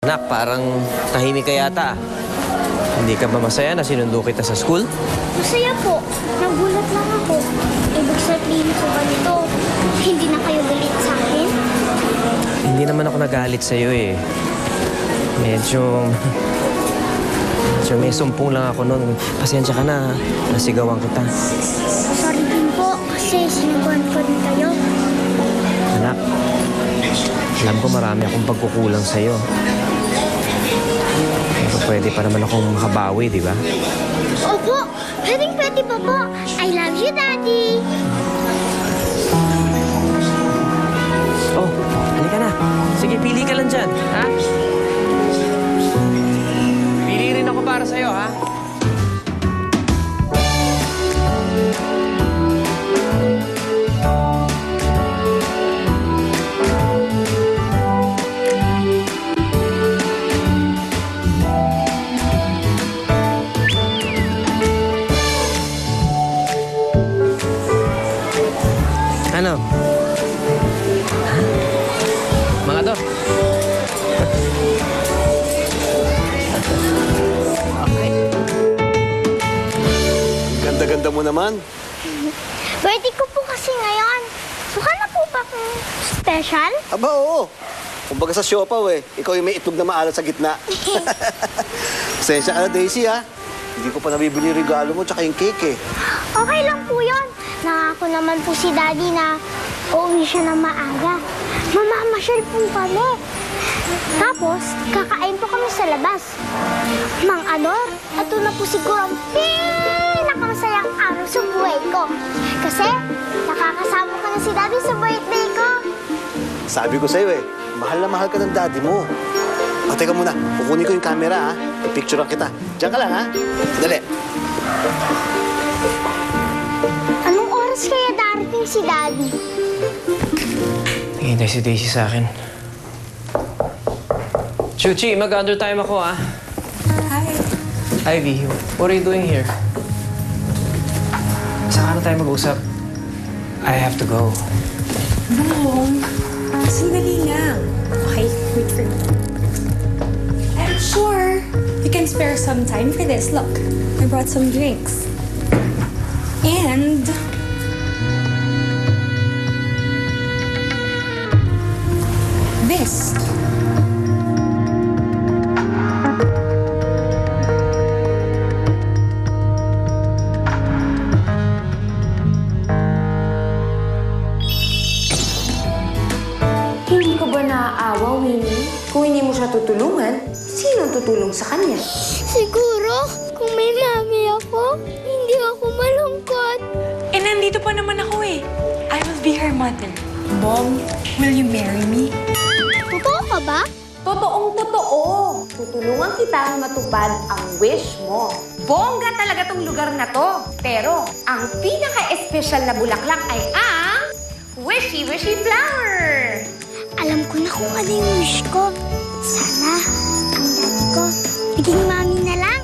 Anak, parang tahimik ka yata. Hindi ka ba masaya na sinundo kita sa school? Masaya po. Nagulat lang ako. Ibig sabihin ko ba nito, hindi na kayo galit sa akin? Hindi naman ako nagalit sa'yo eh. Medyo may sumpong lang ako noon. Pasensya ka na, nasigawan kita. Sorry din po kasi sinubuhan ko rin kayo. Anak, alam ko marami akong pagkukulang sa'yo. Pero pwede pa naman akong makabawi, di ba? Opo, pwede pa po. I love you, Daddy. Oh, halika na. Sige, pili ka lang dyan, ha? Pili rin ako para sa'yo, ha? Ano? Ha? Mga to? Okay. Ganda-ganda mo naman. Birthday ko po kasi ngayon. Suka na po ba kung special? Aba, oo. Kumbaga sa siopaw eh. Ikaw yung may itlog na maalat sa gitna. Pasensya ka na, Daisy, ha? Hindi ko pa nabibili yung regalo mo tsaka yung cake eh. Okay lang po yun. Nangako naman po si Daddy na uuwi siya ng maaga. Mamamasyal po kami. Tapos, kakain po kami sa labas. Mang Ador, ito na po siguro ang pinakamasayang araw sa buhay ko. Kasi, nakakasama ko na si Daddy sa birthday ko. Sabi ko sa'yo eh, mahal na mahal ka ng daddy mo. O, teka muna. Kukunin ko yung camera, ha? Pipicturean kita. Diyan ka lang, ha? Dali. Anong oras kaya darating si Daddy? Hintay si Daisy sa akin. Chuchi, mag-undertime ako, ha? Hi. Ivy, what are you doing here? Saan na tayo mag-usap? I have to go. No. Sandali lang. Okay, wait for me. I'm sure you can spare some time for this. Look, I brought some drinks. And this. Hindi ka ba naaawa, Winnie? Kung hindi mo siya tutulungan, sino tutulong sa kanya? Siguro, kung may mami ako, hindi ako malungkot. Eh, nandito pa naman ako eh. I will be her mother. Mom, will you marry me? Totoo ka ba? Totoong totoo. Tutulungan kita matupad ang wish mo. Bongga talaga tong lugar na to. Pero, ang pinaka-espesyal na bulaklak ay ang Wishy Wishy Flower. Alam ko na kung ano yung wish ko. Sana, ang daddy ko, biging mami na lang.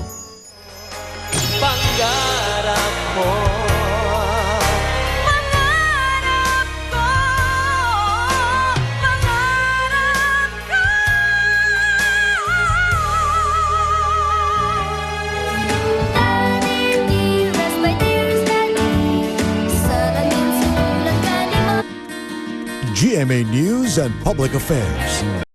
Pangarap mo. Pangarap ko! Pangarap ko! GMA News and Public Affairs.